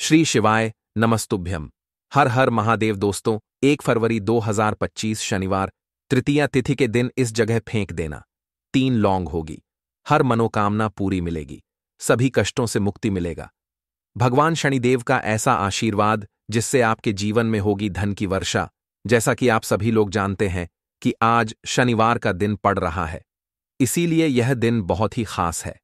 श्री शिवाय नमस्तुभ्यम। हर हर महादेव। दोस्तों, 1 फरवरी 2025 शनिवार तृतीया तिथि के दिन इस जगह फेंक देना। 3 लौंग होगी। हर मनोकामना पूरी मिलेगी। सभी कष्टों से मुक्ति मिलेगा। भगवान शनिदेव का ऐसा आशीर्वाद जिससे आपके जीवन में होगी धन की वर्षा। जैसा कि आप सभी लोग जानते हैं कि आज शनिवार का दिन पड़ रहा है, इसीलिए यह दिन बहुत ही खास है।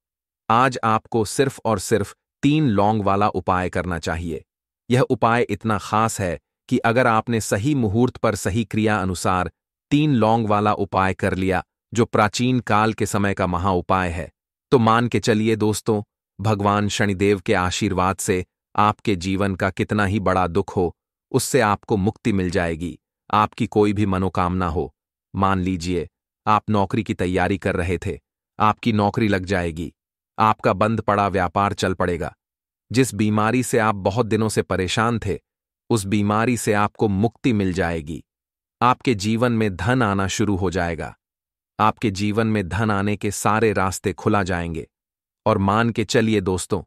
आज आपको सिर्फ और सिर्फ 3 लौंग वाला उपाय करना चाहिए। यह उपाय इतना खास है कि अगर आपने सही मुहूर्त पर सही क्रिया अनुसार 3 लौंग वाला उपाय कर लिया, जो प्राचीन काल के समय का महा उपाय है, तो मान के चलिए दोस्तों, भगवान शनिदेव के आशीर्वाद से आपके जीवन का कितना ही बड़ा दुख हो, उससे आपको मुक्ति मिल जाएगी। आपकी कोई भी मनोकामना हो, मान लीजिए आप नौकरी की तैयारी कर रहे थे, आपकी नौकरी लग जाएगी। आपका बंद पड़ा व्यापार चल पड़ेगा। जिस बीमारी से आप बहुत दिनों से परेशान थे, उस बीमारी से आपको मुक्ति मिल जाएगी। आपके जीवन में धन आना शुरू हो जाएगा। आपके जीवन में धन आने के सारे रास्ते खुला जाएंगे। और मान के चलिए दोस्तों,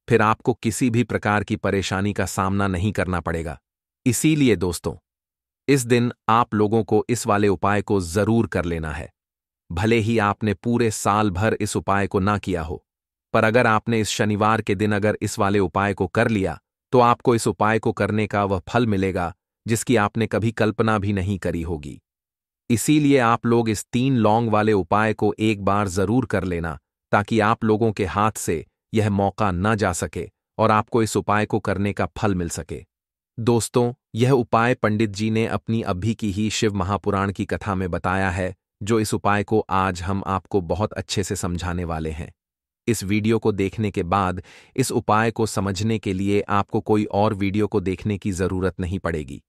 फिर आपको किसी भी प्रकार की परेशानी का सामना नहीं करना पड़ेगा। इसीलिए दोस्तों, इस दिन आप लोगों को इस वाले उपाय को जरूर कर लेना है। भले ही आपने पूरे साल भर इस उपाय को ना किया हो, पर अगर आपने इस शनिवार के दिन अगर इस वाले उपाय को कर लिया, तो आपको इस उपाय को करने का वह फल मिलेगा जिसकी आपने कभी कल्पना भी नहीं करी होगी। इसीलिए आप लोग इस 3 लौंग वाले उपाय को एक बार जरूर कर लेना, ताकि आप लोगों के हाथ से यह मौका न जा सके और आपको इस उपाय को करने का फल मिल सके। दोस्तों, यह उपाय पंडित जी ने अपनी अभी की ही शिव महापुराण की कथा में बताया है, जो इस उपाय को आज हम आपको बहुत अच्छे से समझाने वाले हैं। इस वीडियो को देखने के बाद इस उपाय को समझने के लिए आपको कोई और वीडियो को देखने की जरूरत नहीं पड़ेगी।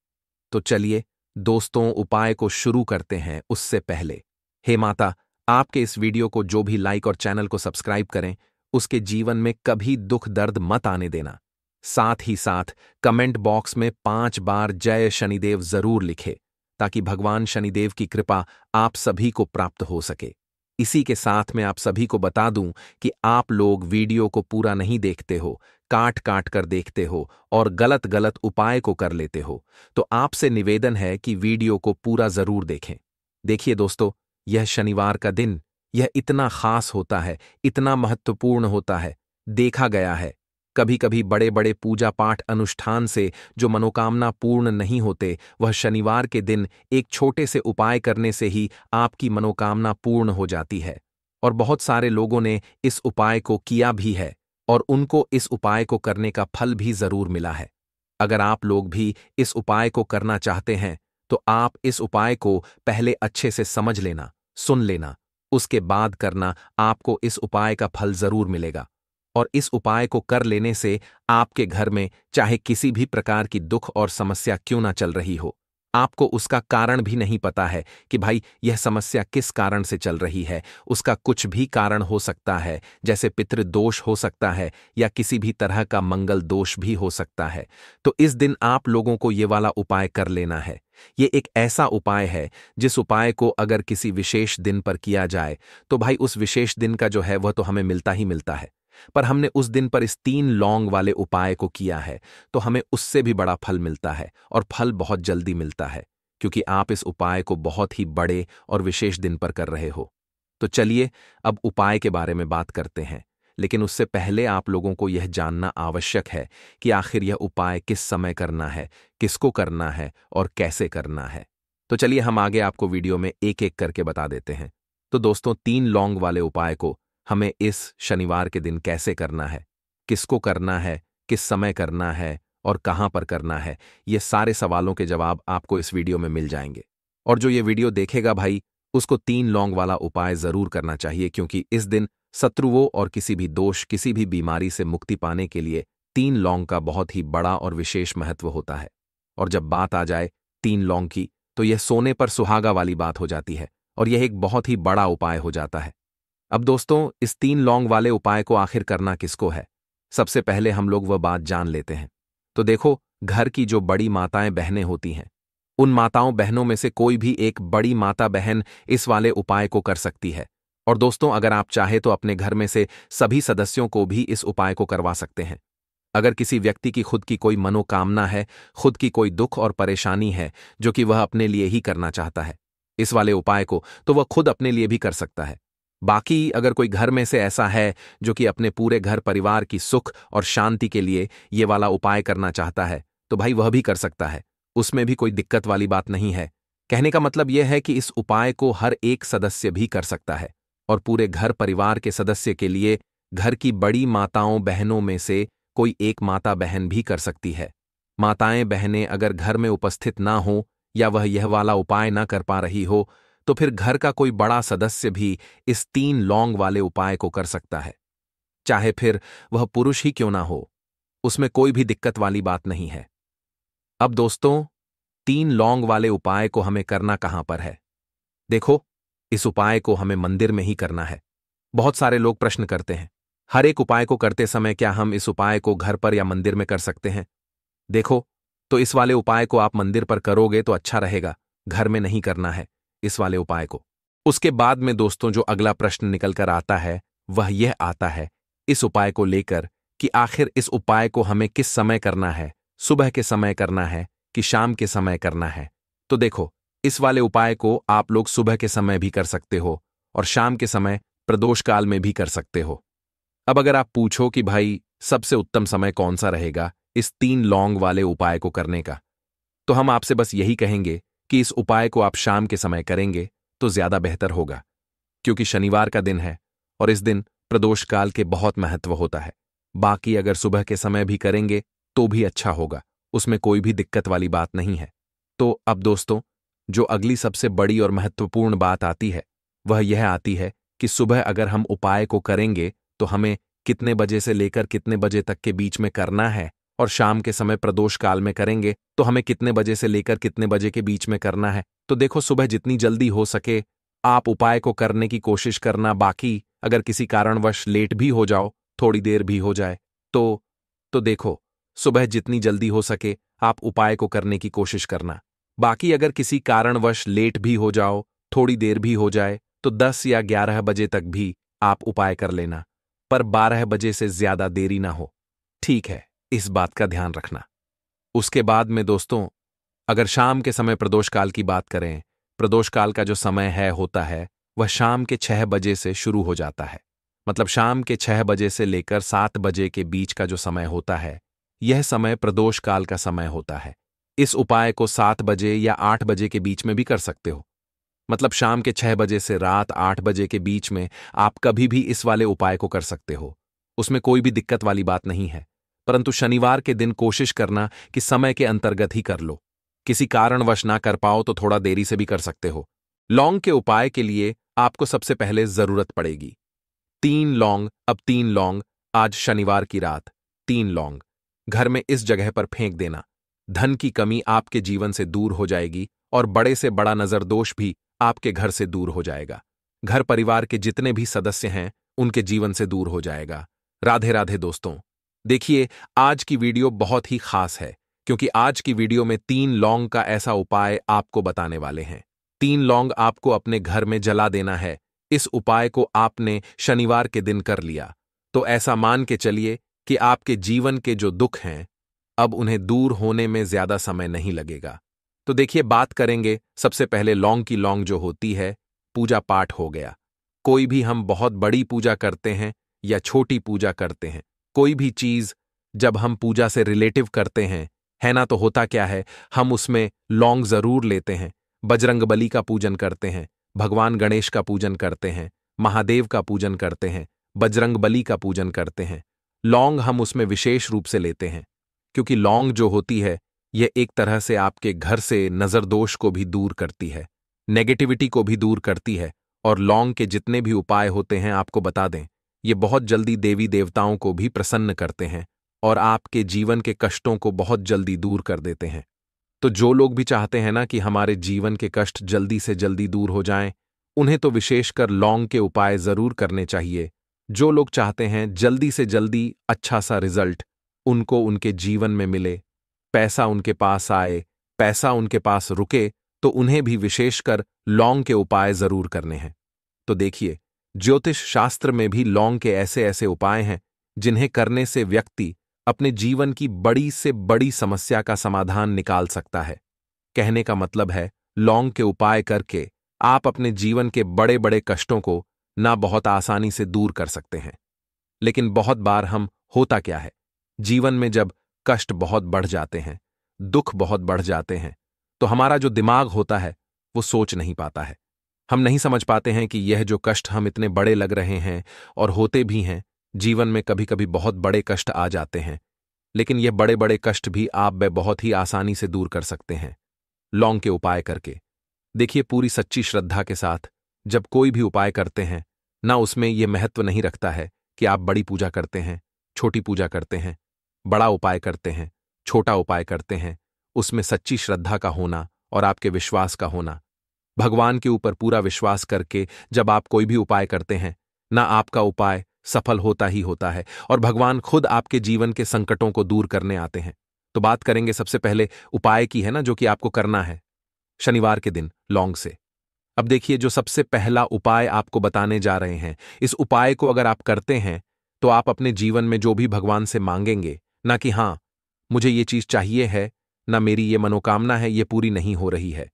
तो चलिए दोस्तों, उपाय को शुरू करते हैं। उससे पहले, हे माता, आपके इस वीडियो को जो भी लाइक और चैनल को सब्सक्राइब करें, उसके जीवन में कभी दुख दर्द मत आने देना। साथ ही साथ कमेंट बॉक्स में 5 बार जय शनिदेव जरूर लिखे, ताकि भगवान शनिदेव की कृपा आप सभी को प्राप्त हो सके। इसी के साथ मैं आप सभी को बता दूं कि आप लोग वीडियो को पूरा नहीं देखते हो, काट काट कर देखते हो और गलत गलत उपाय को कर लेते हो। तो आपसे निवेदन है कि वीडियो को पूरा जरूर देखें। देखिए दोस्तों, यह शनिवार का दिन, यह इतना खास होता है, इतना महत्वपूर्ण होता है। देखा गया है, कभी कभी बड़े बड़े पूजा पाठ अनुष्ठान से जो मनोकामना पूर्ण नहीं होते, वह शनिवार के दिन एक छोटे से उपाय करने से ही आपकी मनोकामना पूर्ण हो जाती है। और बहुत सारे लोगों ने इस उपाय को किया भी है और उनको इस उपाय को करने का फल भी जरूर मिला है। अगर आप लोग भी इस उपाय को करना चाहते हैं, तो आप इस उपाय को पहले अच्छे से समझ लेना, सुन लेना, उसके बाद करना। आपको इस उपाय का फल जरूर मिलेगा। और इस उपाय को कर लेने से आपके घर में चाहे किसी भी प्रकार की दुख और समस्या क्यों ना चल रही हो, आपको उसका कारण भी नहीं पता है कि भाई यह समस्या किस कारण से चल रही है, उसका कुछ भी कारण हो सकता है, जैसे पितृदोष हो सकता है या किसी भी तरह का मंगल दोष भी हो सकता है। तो इस दिन आप लोगों को ये वाला उपाय कर लेना है। ये एक ऐसा उपाय है जिस उपाय को अगर किसी विशेष दिन पर किया जाए, तो भाई उस विशेष दिन का जो है वह तो हमें मिलता ही मिलता है। पर हमने उस दिन पर इस 3 लौंग वाले उपाय को किया है, तो हमें उससे भी बड़ा फल मिलता है और फल बहुत जल्दी मिलता है, क्योंकि आप इस उपाय को बहुत ही बड़े और विशेष दिन पर कर रहे हो। तो चलिए अब उपाय के बारे में बात करते हैं, लेकिन उससे पहले आप लोगों को यह जानना आवश्यक है कि आखिर यह उपाय किस समय करना है, किसको करना है और कैसे करना है। तो चलिए हम आगे आपको वीडियो में एक एक करके बता देते हैं। तो दोस्तों, 3 लौंग वाले उपाय को हमें इस शनिवार के दिन कैसे करना है, किसको करना है, किस समय करना है और कहां पर करना है, ये सारे सवालों के जवाब आपको इस वीडियो में मिल जाएंगे। और जो ये वीडियो देखेगा भाई, उसको 3 लौंग वाला उपाय जरूर करना चाहिए, क्योंकि इस दिन शत्रुओं और किसी भी दोष, किसी भी बीमारी से मुक्ति पाने के लिए 3 लौंग का बहुत ही बड़ा और विशेष महत्व होता है। और जब बात आ जाए 3 लौंग की, तो यह सोने पर सुहागा वाली बात हो जाती है और यह एक बहुत ही बड़ा उपाय हो जाता है। अब दोस्तों, इस 3 लौंग वाले उपाय को आखिर करना किसको है, सबसे पहले हम लोग वह बात जान लेते हैं। तो देखो, घर की जो बड़ी माताएं बहनें होती हैं, उन माताओं बहनों में से कोई भी एक बड़ी माता बहन इस वाले उपाय को कर सकती है। और दोस्तों, अगर आप चाहे तो अपने घर में से सभी सदस्यों को भी इस उपाय को करवा सकते हैं। अगर किसी व्यक्ति की खुद की कोई मनोकामना है, खुद की कोई दुख और परेशानी है जो कि वह अपने लिए ही करना चाहता है, इस वाले उपाय को तो वह खुद अपने लिए भी कर सकता है। बाकी अगर कोई घर में से ऐसा है जो कि अपने पूरे घर परिवार की सुख और शांति के लिए ये वाला उपाय करना चाहता है, तो भाई वह भी कर सकता है, उसमें भी कोई दिक्कत वाली बात नहीं है। कहने का मतलब यह है कि इस उपाय को हर एक सदस्य भी कर सकता है और पूरे घर परिवार के सदस्य के लिए घर की बड़ी माताओं बहनों में से कोई एक माता बहन भी कर सकती है। माताएं बहनें अगर घर में उपस्थित ना हो या वह यह वाला उपाय ना कर पा रही हो, तो फिर घर का कोई बड़ा सदस्य भी इस 3 लौंग वाले उपाय को कर सकता है, चाहे फिर वह पुरुष ही क्यों ना हो, उसमें कोई भी दिक्कत वाली बात नहीं है। अब दोस्तों, 3 लौंग वाले उपाय को हमें करना कहां पर है? देखो, इस उपाय को हमें मंदिर में ही करना है। बहुत सारे लोग प्रश्न करते हैं, हर एक उपाय को करते समय क्या हम इस उपाय को घर पर या मंदिर में कर सकते हैं? देखो, तो इस वाले उपाय को आप मंदिर पर करोगे तो अच्छा रहेगा, घर में नहीं करना है इस वाले उपाय को। उसके बाद में दोस्तों जो अगला प्रश्न निकल कर आता है वह यह आता है इस उपाय को लेकर कि आखिर इस उपाय को हमें किस समय करना है, सुबह के समय करना है कि शाम के समय करना है? तो देखो, इस वाले उपाय को आप लोग सुबह के समय भी कर सकते हो और शाम के समय प्रदोष काल में भी कर सकते हो। अब अगर आप पूछो कि भाई सबसे उत्तम समय कौन सा रहेगा इस 3 लौंग वाले उपाय को करने का, तो हम आपसे बस यही कहेंगे कि इस उपाय को आप शाम के समय करेंगे तो ज्यादा बेहतर होगा, क्योंकि शनिवार का दिन है और इस दिन प्रदोष काल के बहुत महत्व होता है। बाकी अगर सुबह के समय भी करेंगे तो भी अच्छा होगा, उसमें कोई भी दिक्कत वाली बात नहीं है। तो अब दोस्तों, जो अगली सबसे बड़ी और महत्वपूर्ण बात आती है वह यह आती है कि सुबह अगर हम उपाय को करेंगे तो हमें कितने बजे से लेकर कितने बजे तक के बीच में करना है, और शाम के समय प्रदोष काल में करेंगे तो हमें कितने बजे से लेकर कितने बजे के बीच में करना है। तो देखो, सुबह जितनी जल्दी हो सके आप उपाय को करने की कोशिश करना। बाकी अगर किसी कारणवश लेट भी हो जाओ, थोड़ी देर भी हो जाए, तो देखो, सुबह जितनी जल्दी हो सके आप उपाय को करने की कोशिश करना। बाकी अगर किसी कारणवश लेट भी हो जाओ, थोड़ी देर भी हो जाए, तो 10 या 11 बजे तक भी आप उपाय कर लेना, पर 12 बजे से ज्यादा देरी ना हो, ठीक है? इस बात का ध्यान रखना। उसके बाद में दोस्तों, अगर शाम के समय प्रदोष काल की बात करें, प्रदोष काल का जो समय होता है वह शाम के 6 बजे से शुरू हो जाता है। मतलब शाम के 6 बजे से लेकर 7 बजे के बीच का जो समय होता है, यह समय प्रदोष काल का समय होता है। इस उपाय को 7 बजे या 8 बजे के बीच में भी कर सकते हो। मतलब शाम के 6 बजे से रात 8 बजे के बीच में आप कभी भी इस वाले उपाय को कर सकते हो, उसमें कोई भी दिक्कत वाली बात नहीं है। परंतु शनिवार के दिन कोशिश करना कि समय के अंतर्गत ही कर लो। किसी कारणवश ना कर पाओ तो थोड़ा देरी से भी कर सकते हो। लौंग के उपाय के लिए आपको सबसे पहले जरूरत पड़ेगी 3 लौंग। अब 3 लौंग, आज शनिवार की रात 3 लौंग घर में इस जगह पर फेंक देना। धन की कमी आपके जीवन से दूर हो जाएगी और बड़े से बड़ा नजर दोष भी आपके घर से दूर हो जाएगा। घर परिवार के जितने भी सदस्य हैं उनके जीवन से दूर हो जाएगा। राधे राधे दोस्तों। देखिए, आज की वीडियो बहुत ही खास है, क्योंकि आज की वीडियो में 3 लौंग का ऐसा उपाय आपको बताने वाले हैं। 3 लौंग आपको अपने घर में जला देना है। इस उपाय को आपने शनिवार के दिन कर लिया तो ऐसा मान के चलिए कि आपके जीवन के जो दुख हैं अब उन्हें दूर होने में ज्यादा समय नहीं लगेगा। तो देखिए, बात करेंगे सबसे पहले लौंग की। लौंग जो होती है, पूजा पाठ हो गया। कोई भी हम बहुत बड़ी पूजा करते हैं या छोटी पूजा करते हैं, कोई भी चीज जब हम पूजा से रिलेटिव करते हैं, है ना, तो होता क्या है, हम उसमें लौंग जरूर लेते हैं। बजरंगबली का पूजन करते हैं, भगवान गणेश का पूजन करते हैं, महादेव का पूजन करते हैं, बजरंगबली का पूजन करते हैं। लौंग हम उसमें विशेष रूप से लेते हैं, क्योंकि लौंग जो होती है यह एक तरह से आपके घर से नजरदोष को भी दूर करती है, नेगेटिविटी को भी दूर करती है। और लौंग के जितने भी उपाय होते हैं आपको बता दें, ये बहुत जल्दी देवी देवताओं को भी प्रसन्न करते हैं और आपके जीवन के कष्टों को बहुत जल्दी दूर कर देते हैं। तो जो लोग भी चाहते हैं ना कि हमारे जीवन के कष्ट जल्दी से जल्दी दूर हो जाएं, उन्हें तो विशेषकर लौंग के उपाय जरूर करने चाहिए। जो लोग चाहते हैं जल्दी से जल्दी अच्छा सा रिजल्ट उनको उनके जीवन में मिले, पैसा उनके पास आए, पैसा उनके पास रुके, तो उन्हें भी विशेषकर लौंग के उपाय जरूर करने हैं। तो देखिए, ज्योतिष शास्त्र में भी लौंग के ऐसे ऐसे उपाय हैं जिन्हें करने से व्यक्ति अपने जीवन की बड़ी से बड़ी समस्या का समाधान निकाल सकता है। कहने का मतलब है, लौंग के उपाय करके आप अपने जीवन के बड़े बड़े कष्टों को ना बहुत आसानी से दूर कर सकते हैं। लेकिन बहुत बार हम होता क्या है, जीवन में जब कष्ट बहुत बढ़ जाते हैं, दुख बहुत बढ़ जाते हैं, तो हमारा जो दिमाग होता है वो सोच नहीं पाता है। हम नहीं समझ पाते हैं कि यह जो कष्ट हम इतने बड़े लग रहे हैं और होते भी हैं, जीवन में कभी कभी बहुत बड़े कष्ट आ जाते हैं, लेकिन यह बड़े बड़े कष्ट भी आप वे बहुत ही आसानी से दूर कर सकते हैं लौंग के उपाय करके। देखिए, पूरी सच्ची श्रद्धा के साथ जब कोई भी उपाय करते हैं ना, उसमें यह महत्व नहीं रखता है कि आप बड़ी पूजा करते हैं, छोटी पूजा करते हैं, बड़ा उपाय करते हैं, छोटा उपाय करते हैं। उसमें सच्ची श्रद्धा का होना और आपके विश्वास का होना। भगवान के ऊपर पूरा विश्वास करके जब आप कोई भी उपाय करते हैं ना, आपका उपाय सफल होता ही होता है और भगवान खुद आपके जीवन के संकटों को दूर करने आते हैं। तो बात करेंगे सबसे पहले उपाय की, है ना, जो कि आपको करना है शनिवार के दिन लौंग से। अब देखिए, जो सबसे पहला उपाय आपको बताने जा रहे हैं, इस उपाय को अगर आप करते हैं तो आप अपने जीवन में जो भी भगवान से मांगेंगे, ना कि हाँ मुझे ये चीज चाहिए है, ना मेरी ये मनोकामना है, ये पूरी नहीं हो रही है,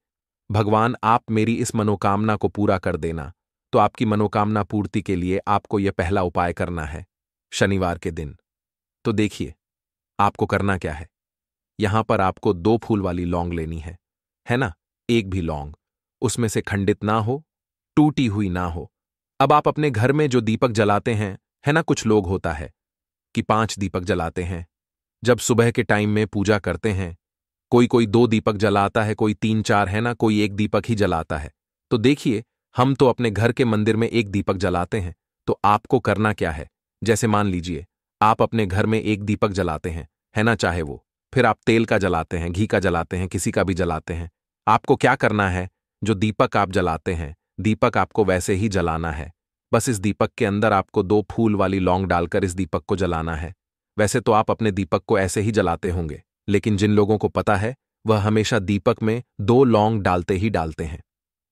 भगवान आप मेरी इस मनोकामना को पूरा कर देना, तो आपकी मनोकामना पूर्ति के लिए आपको यह पहला उपाय करना है शनिवार के दिन। तो देखिए, आपको करना क्या है। यहां पर आपको 2 फूल वाली लौंग लेनी है ना। एक भी लौंग उसमें से खंडित ना हो, टूटी हुई ना हो। अब आप अपने घर में जो दीपक जलाते हैं, है ना, कुछ लोग होता है कि 5 दीपक जलाते हैं जब सुबह के टाइम में पूजा करते हैं। कोई कोई 2 दीपक जलाता है, कोई 3-4, है ना, कोई 1 दीपक ही जलाता है। तो देखिए, हम तो अपने घर के मंदिर में 1 दीपक जलाते हैं। तो आपको करना क्या है, जैसे मान लीजिए आप अपने घर में 1 दीपक जलाते हैं, है ना, चाहे वो फिर आप तेल का जलाते हैं, घी का जलाते हैं, किसी का भी जलाते हैं। आपको क्या करना है, जो दीपक आप जलाते हैं, दीपक आपको वैसे ही जलाना है। बस इस दीपक के अंदर आपको 2 फूल वाली लौंग डालकर इस दीपक को जलाना है। वैसे तो आप अपने दीपक को ऐसे ही जलाते होंगे, लेकिन जिन लोगों को पता है वह हमेशा दीपक में 2 लौंग डालते ही डालते हैं।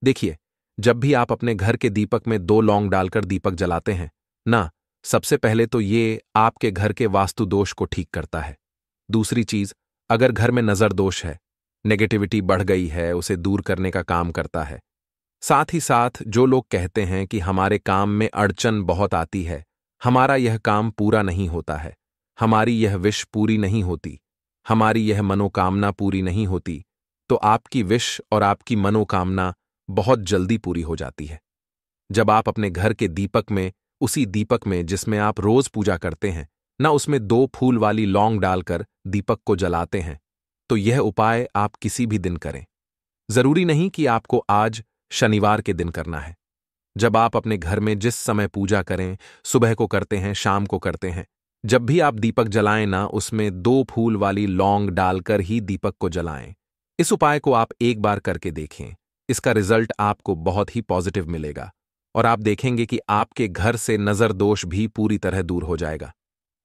देखिए, जब भी आप अपने घर के दीपक में 2 लौंग डालकर दीपक जलाते हैं ना, सबसे पहले तो ये आपके घर के वास्तु दोष को ठीक करता है। दूसरी चीज, अगर घर में नजर दोष है, नेगेटिविटी बढ़ गई है, उसे दूर करने का काम करता है। साथ ही साथ जो लोग कहते हैं कि हमारे काम में अड़चन बहुत आती है, हमारा यह काम पूरा नहीं होता है, हमारी यह विश पूरी नहीं होती, हमारी यह मनोकामना पूरी नहीं होती, तो आपकी विश और आपकी मनोकामना बहुत जल्दी पूरी हो जाती है। जब आप अपने घर के दीपक में, उसी दीपक में जिसमें आप रोज पूजा करते हैं ना, उसमें 2 फूल वाली लौंग डालकर दीपक को जलाते हैं, तो यह उपाय आप किसी भी दिन करें। जरूरी नहीं कि आपको आज शनिवार के दिन करना है। जब आप अपने घर में जिस समय पूजा करें, सुबह को करते हैं, शाम को करते हैं, जब भी आप दीपक जलाएं ना, उसमें 2 फूल वाली लौंग डालकर ही दीपक को जलाएं। इस उपाय को आप एक बार करके देखें, इसका रिजल्ट आपको बहुत ही पॉजिटिव मिलेगा और आप देखेंगे कि आपके घर से नजर दोष भी पूरी तरह दूर हो जाएगा,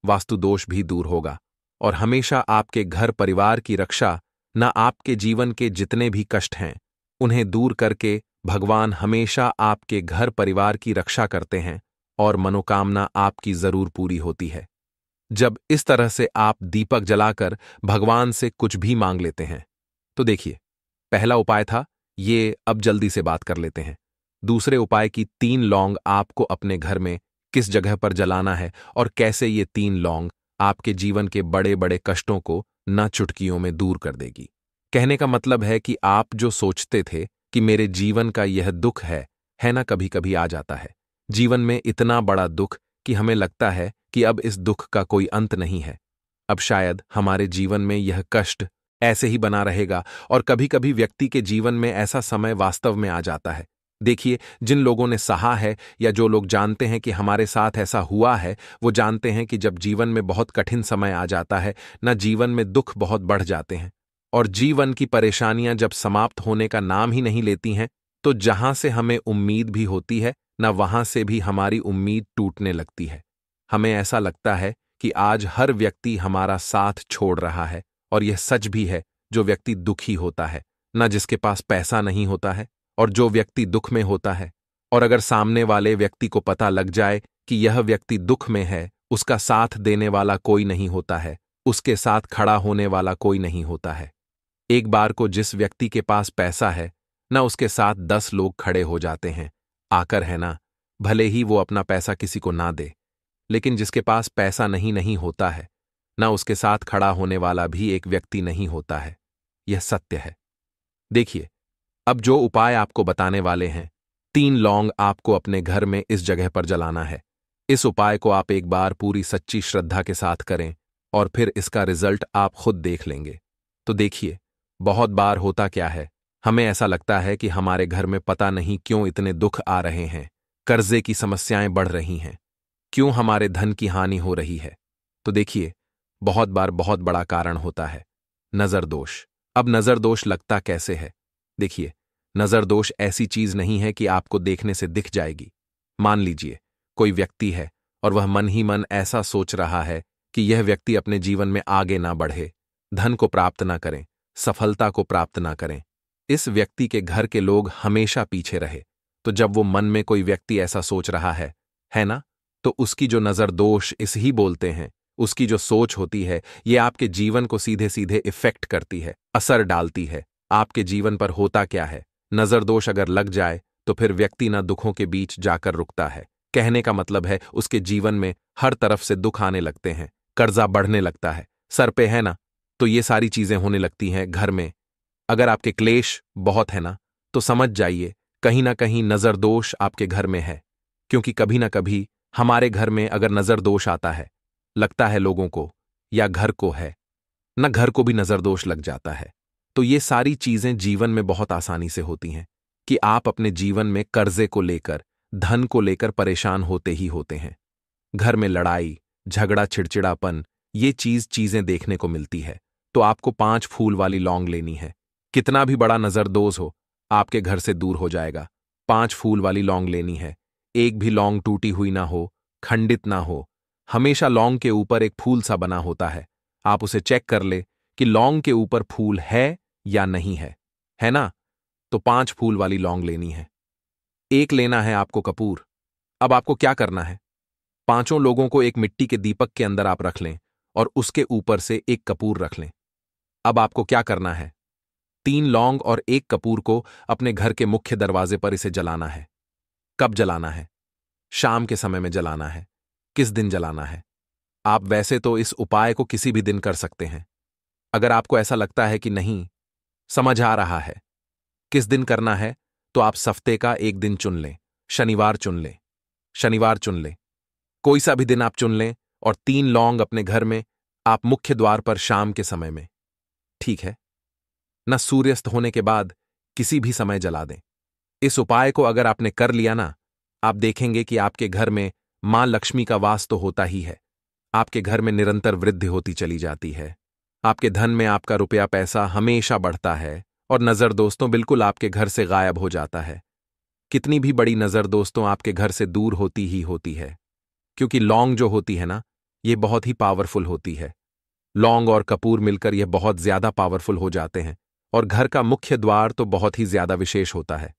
वास्तु दोष भी दूर होगा और हमेशा आपके घर परिवार की रक्षा, न आपके जीवन के जितने भी कष्ट हैं उन्हें दूर करके भगवान हमेशा आपके घर परिवार की रक्षा करते हैं और मनोकामना आपकी जरूर पूरी होती है। जब इस तरह से आप दीपक जलाकर भगवान से कुछ भी मांग लेते हैं, तो देखिए, पहला उपाय था ये, अब जल्दी से बात कर लेते हैं। दूसरे उपाय की 3 लौंग आपको अपने घर में किस जगह पर जलाना है और कैसे ये 3 लौंग आपके जीवन के बड़े बड़े कष्टों को न चुटकियों में दूर कर देगी। कहने का मतलब है कि आप जो सोचते थे कि मेरे जीवन का यह दुख है ना, कभी कभी आ जाता है जीवन में इतना बड़ा दुख कि हमें लगता है कि अब इस दुख का कोई अंत नहीं है, अब शायद हमारे जीवन में यह कष्ट ऐसे ही बना रहेगा। और कभी कभी व्यक्ति के जीवन में ऐसा समय वास्तव में आ जाता है। देखिए, जिन लोगों ने सहा है या जो लोग जानते हैं कि हमारे साथ ऐसा हुआ है, वो जानते हैं कि जब जीवन में बहुत कठिन समय आ जाता है ना, जीवन में दुख बहुत बढ़ जाते हैं और जीवन की परेशानियां जब समाप्त होने का नाम ही नहीं लेती हैं, तो जहां से हमें उम्मीद भी होती है ना, वहां से भी हमारी उम्मीद टूटने लगती है। हमें ऐसा लगता है कि आज हर व्यक्ति हमारा साथ छोड़ रहा है और यह सच भी है। जो व्यक्ति दुखी होता है ना, जिसके पास पैसा नहीं होता है, और जो व्यक्ति दुख में होता है, और अगर सामने वाले व्यक्ति को पता लग जाए कि यह व्यक्ति दुख में है, उसका साथ देने वाला कोई नहीं होता है, उसके साथ खड़ा होने वाला कोई नहीं होता है। एक बार को जिस व्यक्ति के पास पैसा है ना, उसके साथ 10 लोग खड़े हो जाते हैं आकर, है ना। भले ही वो अपना पैसा किसी को ना दे, लेकिन जिसके पास पैसा नहीं नहीं होता है ना, उसके साथ खड़ा होने वाला भी एक व्यक्ति नहीं होता है। यह सत्य है। देखिए, अब जो उपाय आपको बताने वाले हैं, 3 लौंग आपको अपने घर में इस जगह पर जलाना है। इस उपाय को आप एक बार पूरी सच्ची श्रद्धा के साथ करें और फिर इसका रिजल्ट आप खुद देख लेंगे। तो देखिए, बहुत बार होता क्या है, हमें ऐसा लगता है कि हमारे घर में पता नहीं क्यों इतने दुख आ रहे हैं, कर्जे की समस्याएं बढ़ रही हैं, क्यों हमारे धन की हानि हो रही है। तो देखिए, बहुत बार बहुत बड़ा कारण होता है नजर दोष। अब नजर दोष लगता कैसे है? देखिए, नजर दोष ऐसी चीज नहीं है कि आपको देखने से दिख जाएगी। मान लीजिए कोई व्यक्ति है और वह मन ही मन ऐसा सोच रहा है कि यह व्यक्ति अपने जीवन में आगे ना बढ़े, धन को प्राप्त ना करें, सफलता को प्राप्त ना करें, इस व्यक्ति के घर के लोग हमेशा पीछे रहे। तो जब वो मन में कोई व्यक्ति ऐसा सोच रहा है ना, तो उसकी जो नजर दोष इस ही बोलते हैं, उसकी जो सोच होती है, ये आपके जीवन को सीधे सीधे इफेक्ट करती है, असर डालती है आपके जीवन पर। होता क्या है, नजर दोष अगर लग जाए तो फिर व्यक्ति ना दुखों के बीच जाकर रुकता है। कहने का मतलब है उसके जीवन में हर तरफ से दुख आने लगते हैं, कर्जा बढ़ने लगता है, सर पे है ना, तो ये सारी चीजें होने लगती हैं घर में। अगर आपके क्लेश बहुत है ना, तो समझ जाइए कहीं ना कहीं नजर दोष आपके घर में है। क्योंकि कभी ना कभी हमारे घर में अगर नजर दोष आता है, लगता है लोगों को या घर को है ना, घर को भी नजर दोष लग जाता है। तो ये सारी चीजें जीवन में बहुत आसानी से होती हैं कि आप अपने जीवन में कर्जे को लेकर, धन को लेकर परेशान होते ही होते हैं। घर में लड़ाई झगड़ा चिड़चिड़ापन, ये चीजें देखने को मिलती है। तो आपको 5 फूल वाली लौंग लेनी है। कितना भी बड़ा नजरदोष हो, आपके घर से दूर हो जाएगा। 5 फूल वाली लौंग लेनी है। एक भी लौंग टूटी हुई ना हो, खंडित ना हो। हमेशा लौंग के ऊपर एक फूल सा बना होता है। आप उसे चेक कर ले कि लौंग के ऊपर फूल है या नहीं है ना। तो 5 फूल वाली लौंग लेनी है। एक लेना है आपको कपूर। अब आपको क्या करना है, 5 लोगों को एक मिट्टी के दीपक के अंदर आप रख लें और उसके ऊपर से एक कपूर रख लें। अब आपको क्या करना है, 3 लौंग और एक कपूर को अपने घर के मुख्य दरवाजे पर इसे जलाना है। कब जलाना है? शाम के समय में जलाना है। किस दिन जलाना है? आप वैसे तो इस उपाय को किसी भी दिन कर सकते हैं। अगर आपको ऐसा लगता है कि नहीं समझ आ रहा है किस दिन करना है, तो आप हफ्ते का एक दिन चुन लें। शनिवार चुन लें, शनिवार चुन लें, कोई सा भी दिन आप चुन लें और 3 लौंग अपने घर में आप मुख्य द्वार पर शाम के समय में, ठीक है ना, सूर्यास्त होने के बाद किसी भी समय जला दें। इस उपाय को अगर आपने कर लिया ना, आप देखेंगे कि आपके घर में मां लक्ष्मी का वास तो होता ही है। आपके घर में निरंतर वृद्धि होती चली जाती है। आपके धन में आपका रुपया पैसा हमेशा बढ़ता है और नजर दोस्तों बिल्कुल आपके घर से गायब हो जाता है। कितनी भी बड़ी नजर दोस्तों आपके घर से दूर होती ही होती है। क्योंकि लौंग जो होती है ना, ये बहुत ही पावरफुल होती है। लौंग और कपूर मिलकर यह बहुत ज्यादा पावरफुल हो जाते हैं और घर का मुख्य द्वार तो बहुत ही ज्यादा विशेष होता है।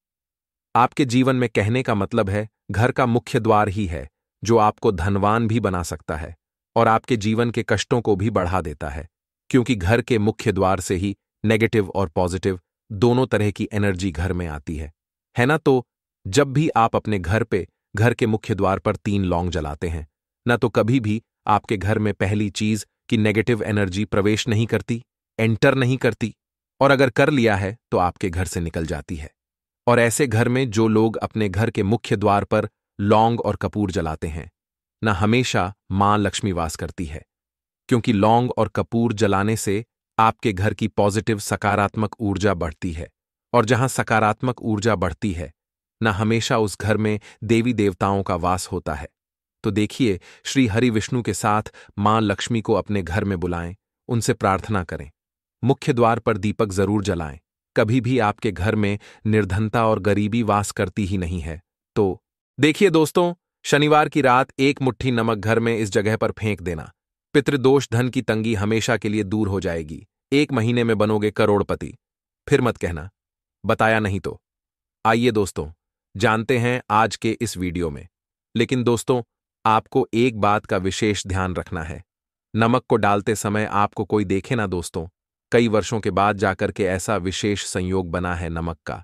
आपके जीवन में कहने का मतलब है घर का मुख्य द्वार ही है जो आपको धनवान भी बना सकता है और आपके जीवन के कष्टों को भी बढ़ा देता है। क्योंकि घर के मुख्य द्वार से ही नेगेटिव और पॉजिटिव दोनों तरह की एनर्जी घर में आती है ना। तो जब भी आप अपने घर पे घर के मुख्य द्वार पर 3 लौंग जलाते हैं ना, तो कभी भी आपके घर में पहली चीज कि नेगेटिव एनर्जी प्रवेश नहीं करती, एंटर नहीं करती, और अगर कर लिया है तो आपके घर से निकल जाती है। और ऐसे घर में जो लोग अपने घर के मुख्य द्वार पर लौंग और कपूर जलाते हैं ना, हमेशा मां लक्ष्मी वास करती है। क्योंकि लौंग और कपूर जलाने से आपके घर की पॉजिटिव सकारात्मक ऊर्जा बढ़ती है और जहां सकारात्मक ऊर्जा बढ़ती है ना, हमेशा उस घर में देवी देवताओं का वास होता है। तो देखिए, श्री हरि विष्णु के साथ मां लक्ष्मी को अपने घर में बुलाएं, उनसे प्रार्थना करें, मुख्य द्वार पर दीपक जरूर जलाएं। कभी भी आपके घर में निर्धनता और गरीबी वास करती ही नहीं है। तो देखिए दोस्तों, शनिवार की रात 1 मुट्ठी नमक घर में इस जगह पर फेंक देना। पितृदोष धन की तंगी हमेशा के लिए दूर हो जाएगी। 1 महीने में बनोगे करोड़पति। फिर मत कहना बताया नहीं तो। आइए दोस्तों, जानते हैं आज के इस वीडियो में। लेकिन दोस्तों, आपको एक बात का विशेष ध्यान रखना है। नमक को डालते समय आपको कोई देखे ना दोस्तों, कई वर्षों के बाद जाकर के ऐसा विशेष संयोग बना है नमक का।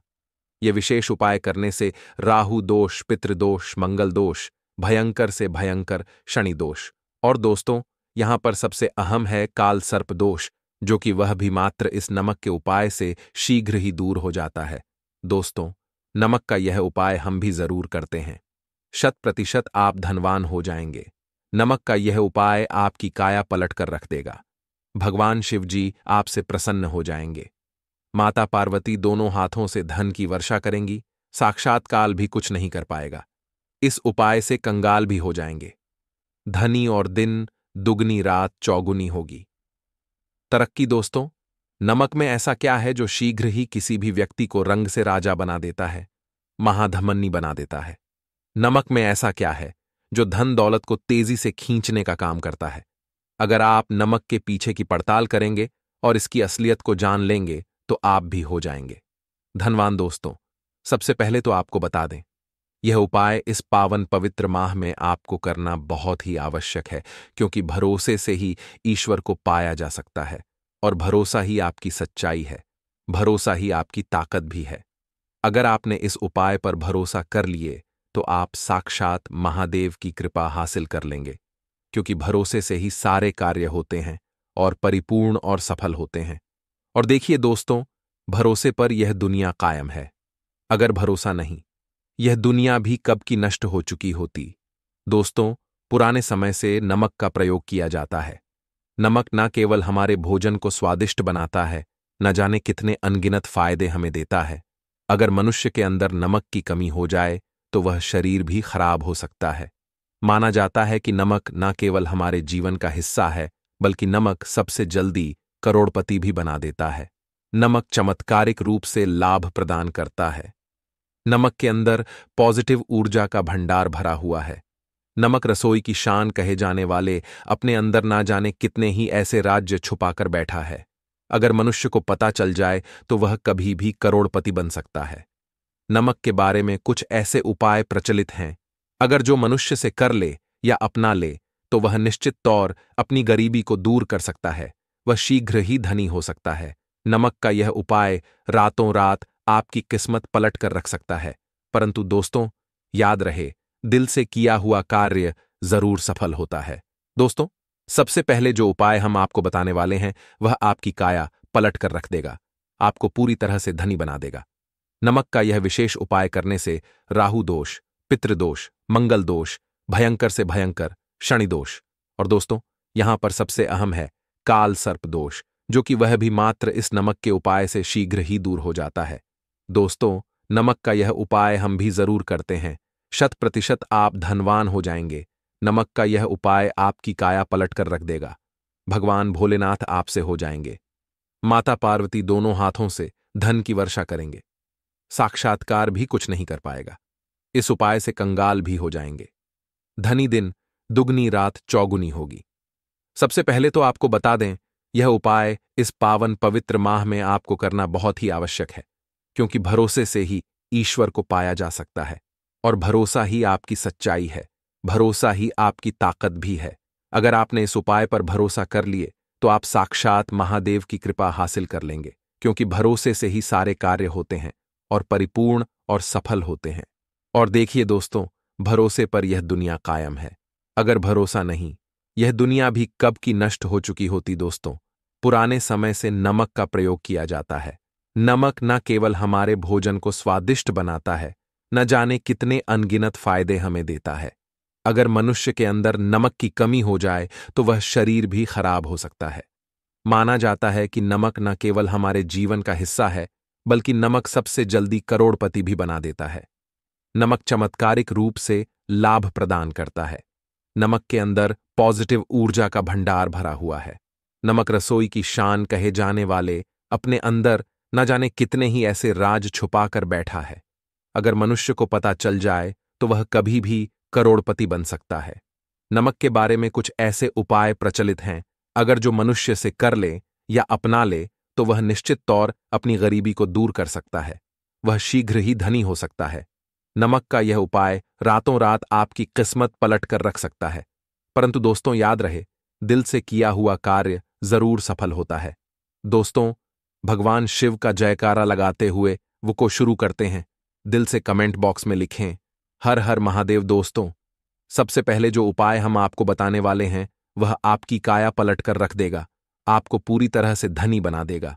ये विशेष उपाय करने से राहु दोष, पितृदोष, मंगल दोष, भयंकर से भयंकर शनि दोष, और दोस्तों यहां पर सबसे अहम है काल सर्प दोष, जो कि वह भी मात्र इस नमक के उपाय से शीघ्र ही दूर हो जाता है। दोस्तों, नमक का यह उपाय हम भी जरूर करते हैं। 100% आप धनवान हो जाएंगे। नमक का यह उपाय आपकी काया पलट कर रख देगा। भगवान शिव जी आपसे प्रसन्न हो जाएंगे। माता पार्वती दोनों हाथों से धन की वर्षा करेंगी, साक्षात काल भी कुछ नहीं कर पाएगा। इस उपाय से कंगाल भी हो जाएंगे। धनी और दिन दुगनी रात चौगुनी होगी। तरक्की दोस्तों, नमक में ऐसा क्या है जो शीघ्र ही किसी भी व्यक्ति को रंग से राजा बना देता है, महाधमनी बना देता है? नमक में ऐसा क्या है जो धन दौलत को तेजी से खींचने का काम करता है? अगर आप नमक के पीछे की पड़ताल करेंगे और इसकी असलियत को जान लेंगे तो आप भी हो जाएंगे धनवान। दोस्तों, सबसे पहले तो आपको बता दें, यह उपाय इस पावन पवित्र माह में आपको करना बहुत ही आवश्यक है, क्योंकि भरोसे से ही ईश्वर को पाया जा सकता है, और भरोसा ही आपकी सच्चाई है, भरोसा ही आपकी ताकत भी है। अगर आपने इस उपाय पर भरोसा कर लिए तो आप साक्षात महादेव की कृपा हासिल कर लेंगे, क्योंकि भरोसे से ही सारे कार्य होते हैं और परिपूर्ण और सफल होते हैं। और देखिए दोस्तों, भरोसे पर यह दुनिया कायम है। अगर भरोसा नहीं, यह दुनिया भी कब की नष्ट हो चुकी होती। दोस्तों, पुराने समय से नमक का प्रयोग किया जाता है। नमक न केवल हमारे भोजन को स्वादिष्ट बनाता है, न जाने कितने अनगिनत फायदे हमें देता है। अगर मनुष्य के अंदर नमक की कमी हो जाए तो वह शरीर भी खराब हो सकता है। माना जाता है कि नमक न केवल हमारे जीवन का हिस्सा है, बल्कि नमक सबसे जल्दी करोड़पति भी बना देता है। नमक चमत्कारिक रूप से लाभ प्रदान करता है। नमक के अंदर पॉजिटिव ऊर्जा का भंडार भरा हुआ है। नमक रसोई की शान कहे जाने वाले अपने अंदर ना जाने कितने ही ऐसे राज्य छुपाकर बैठा है। अगर मनुष्य को पता चल जाए तो वह कभी भी करोड़पति बन सकता है। नमक के बारे में कुछ ऐसे उपाय प्रचलित हैं, अगर जो मनुष्य से कर ले या अपना ले तो वह निश्चित तौर अपनी गरीबी को दूर कर सकता है, वह शीघ्र ही धनी हो सकता है। नमक का यह उपाय रातों रात आपकी किस्मत पलट कर रख सकता है। परंतु दोस्तों, याद रहे, दिल से किया हुआ कार्य जरूर सफल होता है। दोस्तों, सबसे पहले जो उपाय हम आपको बताने वाले हैं वह आपकी काया पलट कर रख देगा, आपको पूरी तरह से धनी बना देगा। नमक का यह विशेष उपाय करने से राहु दोष, पितृदोष, मंगल दोष, भयंकर से भयंकर शनि दोष, और दोस्तों यहां पर सबसे अहम है काल सर्प दोष, जो कि वह भी मात्र इस नमक के उपाय से शीघ्र ही दूर हो जाता है। दोस्तों, नमक का यह उपाय हम भी जरूर करते हैं। 100% आप धनवान हो जाएंगे। नमक का यह उपाय आपकी काया पलट कर रख देगा। भगवान भोलेनाथ आपसे हो जाएंगे। माता पार्वती दोनों हाथों से धन की वर्षा करेंगे, साक्षात्कार भी कुछ नहीं कर पाएगा। इस उपाय से कंगाल भी हो जाएंगे। धनी दिन दुगनी रात चौगुनी होगी। सबसे पहले तो आपको बता दें, यह उपाय इस पावन पवित्र माह में आपको करना बहुत ही आवश्यक है, क्योंकि भरोसे से ही ईश्वर को पाया जा सकता है, और भरोसा ही आपकी सच्चाई है, भरोसा ही आपकी ताकत भी है। अगर आपने इस उपाय पर भरोसा कर लिए तो आप साक्षात महादेव की कृपा हासिल कर लेंगे, क्योंकि भरोसे से ही सारे कार्य होते हैं और परिपूर्ण और सफल होते हैं। और देखिए दोस्तों, भरोसे पर यह दुनिया कायम है। अगर भरोसा नहीं, यह दुनिया भी कब की नष्ट हो चुकी होती। दोस्तों, पुराने समय से नमक का प्रयोग किया जाता है। नमक न केवल हमारे भोजन को स्वादिष्ट बनाता है, न जाने कितने अनगिनत फायदे हमें देता है। अगर मनुष्य के अंदर नमक की कमी हो जाए तो वह शरीर भी खराब हो सकता है। माना जाता है कि नमक न केवल हमारे जीवन का हिस्सा है, बल्कि नमक सबसे जल्दी करोड़पति भी बना देता है। नमक चमत्कारिक रूप से लाभ प्रदान करता है। नमक के अंदर पॉजिटिव ऊर्जा का भंडार भरा हुआ है। नमक रसोई की शान कहे जाने वाले अपने अंदर न जाने कितने ही ऐसे राज छुपा कर बैठा है। अगर मनुष्य को पता चल जाए तो वह कभी भी करोड़पति बन सकता है। नमक के बारे में कुछ ऐसे उपाय प्रचलित हैं, अगर जो मनुष्य से कर ले या अपना ले तो वह निश्चित तौर अपनी गरीबी को दूर कर सकता है, वह शीघ्र ही धनी हो सकता है। नमक का यह उपाय रातों रात आपकी किस्मत पलट कर रख सकता है। परंतु दोस्तों, याद रहे, दिल से किया हुआ कार्य जरूर सफल होता है। दोस्तों, भगवान शिव का जयकारा लगाते हुए वो को शुरू करते हैं। दिल से कमेंट बॉक्स में लिखें, हर हर महादेव। दोस्तों, सबसे पहले जो उपाय हम आपको बताने वाले हैं वह आपकी काया पलट कर रख देगा, आपको पूरी तरह से धनी बना देगा।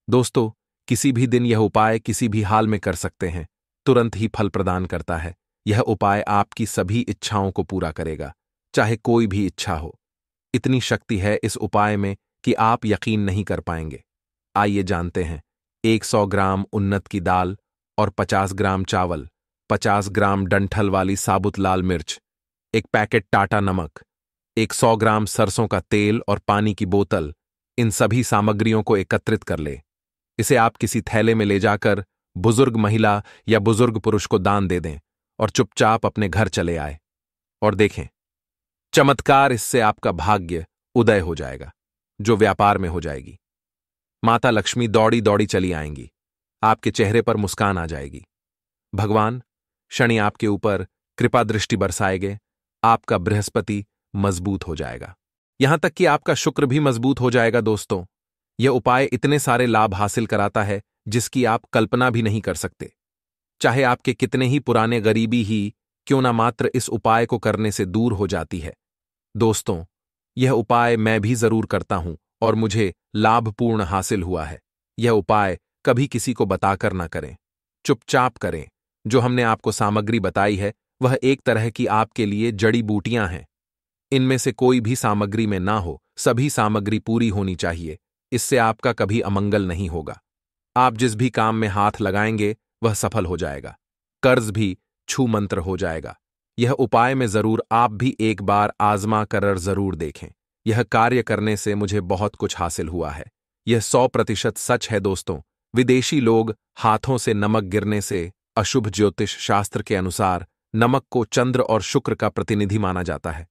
दोस्तों, किसी भी दिन यह उपाय किसी भी हाल में कर सकते हैं, तुरंत ही फल प्रदान करता है। यह उपाय आपकी सभी इच्छाओं को पूरा करेगा, चाहे कोई भी इच्छा हो। इतनी शक्ति है इस उपाय में कि आप यकीन नहीं कर पाएंगे। आइए जानते हैं। 100 ग्राम उन्नत की दाल और 50 ग्राम चावल, 50 ग्राम डंठल वाली साबुत लाल मिर्च, एक पैकेट टाटा नमक, 100 ग्राम सरसों का तेल और पानी की बोतल, इन सभी सामग्रियों को एकत्रित कर ले। इसे आप किसी थैले में ले जाकर बुजुर्ग महिला या बुजुर्ग पुरुष को दान दे दें और चुपचाप अपने घर चले आए। और देखें, चमत्कार, इससे आपका भाग्य उदय हो जाएगा, जो व्यापार में हो जाएगी। माता लक्ष्मी दौड़ी दौड़ी चली आएंगी, आपके चेहरे पर मुस्कान आ जाएगी। भगवान शनि आपके ऊपर कृपा दृष्टि बरसाएंगे, आपका बृहस्पति मजबूत हो जाएगा, यहां तक कि आपका शुक्र भी मजबूत हो जाएगा। दोस्तों, यह उपाय इतने सारे लाभ हासिल कराता है जिसकी आप कल्पना भी नहीं कर सकते। चाहे आपके कितने ही पुराने गरीबी ही क्यों ना मात्र इस उपाय को करने से दूर हो जाती है। दोस्तों, यह उपाय मैं भी जरूर करता हूं और मुझे लाभपूर्ण हासिल हुआ है। यह उपाय कभी किसी को बताकर ना करें, चुपचाप करें। जो हमने आपको सामग्री बताई है वह एक तरह की आपके लिए जड़ी बूटियां हैं। इनमें से कोई भी सामग्री में ना हो, सभी सामग्री पूरी होनी चाहिए। इससे आपका कभी अमंगल नहीं होगा। आप जिस भी काम में हाथ लगाएंगे वह सफल हो जाएगा, कर्ज भी छू मंत्र हो जाएगा। यह उपाय में जरूर आप भी एक बार आजमा कर जरूर देखें। यह कार्य करने से मुझे बहुत कुछ हासिल हुआ है। यह 100% सच है। दोस्तों, विदेशी लोग हाथों से नमक गिरने से अशुभ ज्योतिष शास्त्र के अनुसार नमक को चंद्र और शुक्र का प्रतिनिधि माना जाता है।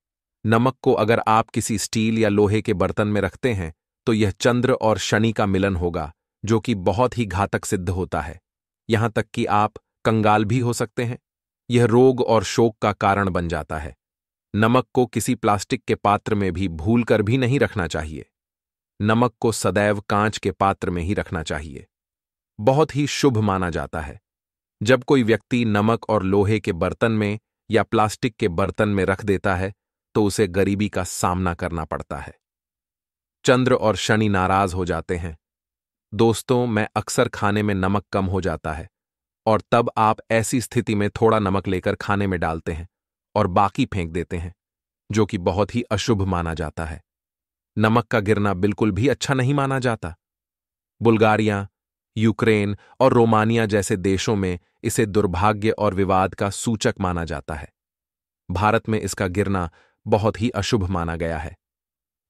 नमक को अगर आप किसी स्टील या लोहे के बर्तन में रखते हैं तो यह चंद्र और शनि का मिलन होगा, जो कि बहुत ही घातक सिद्ध होता है। यहां तक कि आप कंगाल भी हो सकते हैं। यह रोग और शोक का कारण बन जाता है। नमक को किसी प्लास्टिक के पात्र में भी भूलकर भी नहीं रखना चाहिए। नमक को सदैव कांच के पात्र में ही रखना चाहिए। बहुत ही शुभ माना जाता है। जब कोई व्यक्ति नमक और लोहे के बर्तन में या प्लास्टिक के बर्तन में रख देता है तो उसे गरीबी का सामना करना पड़ता है। चंद्र और शनि नाराज हो जाते हैं। दोस्तों, मैं अक्सर खाने में नमक कम हो जाता है और तब आप ऐसी स्थिति में थोड़ा नमक लेकर खाने में डालते हैं और बाकी फेंक देते हैं, जो कि बहुत ही अशुभ माना जाता है। नमक का गिरना बिल्कुल भी अच्छा नहीं माना जाता। बुल्गारिया, यूक्रेन और रोमानिया जैसे देशों में इसे दुर्भाग्य और विवाद का सूचक माना जाता है। भारत में इसका गिरना बहुत ही अशुभ माना गया है।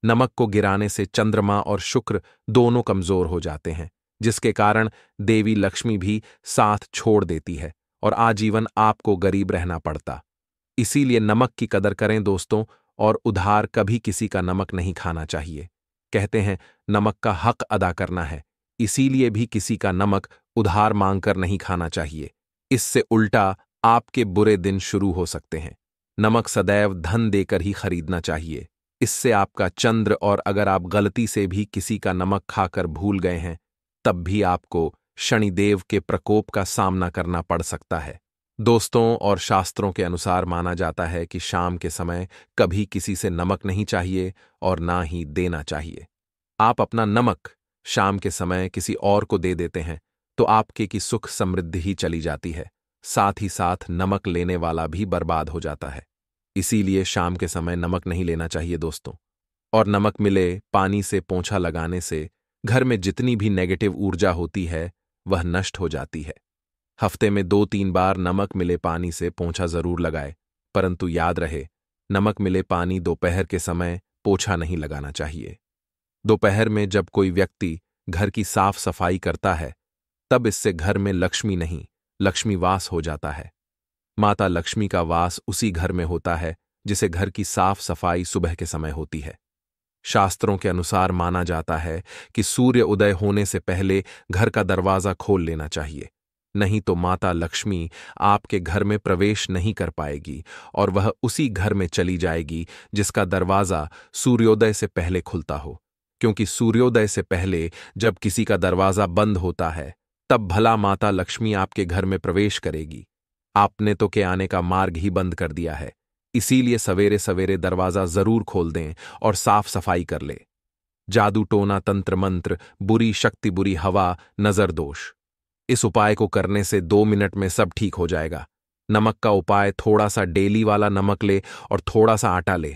नमक को गिराने से चंद्रमा और शुक्र दोनों कमजोर हो जाते हैं, जिसके कारण देवी लक्ष्मी भी साथ छोड़ देती है और आजीवन आपको गरीब रहना पड़ता। इसीलिए नमक की कदर करें दोस्तों, और उधार कभी किसी का नमक नहीं खाना चाहिए। कहते हैं नमक का हक अदा करना है, इसीलिए भी किसी का नमक उधार मांगकर नहीं खाना चाहिए। इससे उल्टा आपके बुरे दिन शुरू हो सकते हैं। नमक सदैव धन देकर ही खरीदना चाहिए। इससे आपका चंद्र, और अगर आप गलती से भी किसी का नमक खाकर भूल गए हैं तब भी आपको शनिदेव के प्रकोप का सामना करना पड़ सकता है। दोस्तों, और शास्त्रों के अनुसार माना जाता है कि शाम के समय कभी किसी से नमक नहीं चाहिए और ना ही देना चाहिए। आप अपना नमक शाम के समय किसी और को दे देते हैं तो आपके की सुख समृद्धि ही चली जाती है, साथ ही साथ नमक लेने वाला भी बर्बाद हो जाता है। इसीलिए शाम के समय नमक नहीं लेना चाहिए दोस्तों। और नमक मिले पानी से पोंछा लगाने से घर में जितनी भी नेगेटिव ऊर्जा होती है वह नष्ट हो जाती है। हफ्ते में 2-3 बार नमक मिले पानी से पोंछा जरूर लगाए, परंतु याद रहे, नमक मिले पानी दोपहर के समय पोछा नहीं लगाना चाहिए। दोपहर में जब कोई व्यक्ति घर की साफ सफाई करता है तब इससे घर में लक्ष्मी नहीं, लक्ष्मी वास हो जाता है। माता लक्ष्मी का वास उसी घर में होता है जिसे घर की साफ सफाई सुबह के समय होती है। शास्त्रों के अनुसार माना जाता है कि सूर्य उदय होने से पहले घर का दरवाजा खोल लेना चाहिए, नहीं तो माता लक्ष्मी आपके घर में प्रवेश नहीं कर पाएगी और वह उसी घर में चली जाएगी जिसका दरवाजा सूर्योदय से पहले खुलता हो, क्योंकि सूर्योदय से पहले जब किसी का दरवाजा बंद होता है तब भला माता लक्ष्मी आपके घर में प्रवेश करेगी। आपने तो के आने का मार्ग ही बंद कर दिया है, इसीलिए सवेरे सवेरे दरवाजा जरूर खोल दें और साफ सफाई कर ले। जादू टोना तंत्र मंत्र, बुरी शक्ति, बुरी हवा, नजर दोष, इस उपाय को करने से 2 मिनट में सब ठीक हो जाएगा। नमक का उपाय, थोड़ा सा डेली वाला नमक ले और थोड़ा सा आटा ले।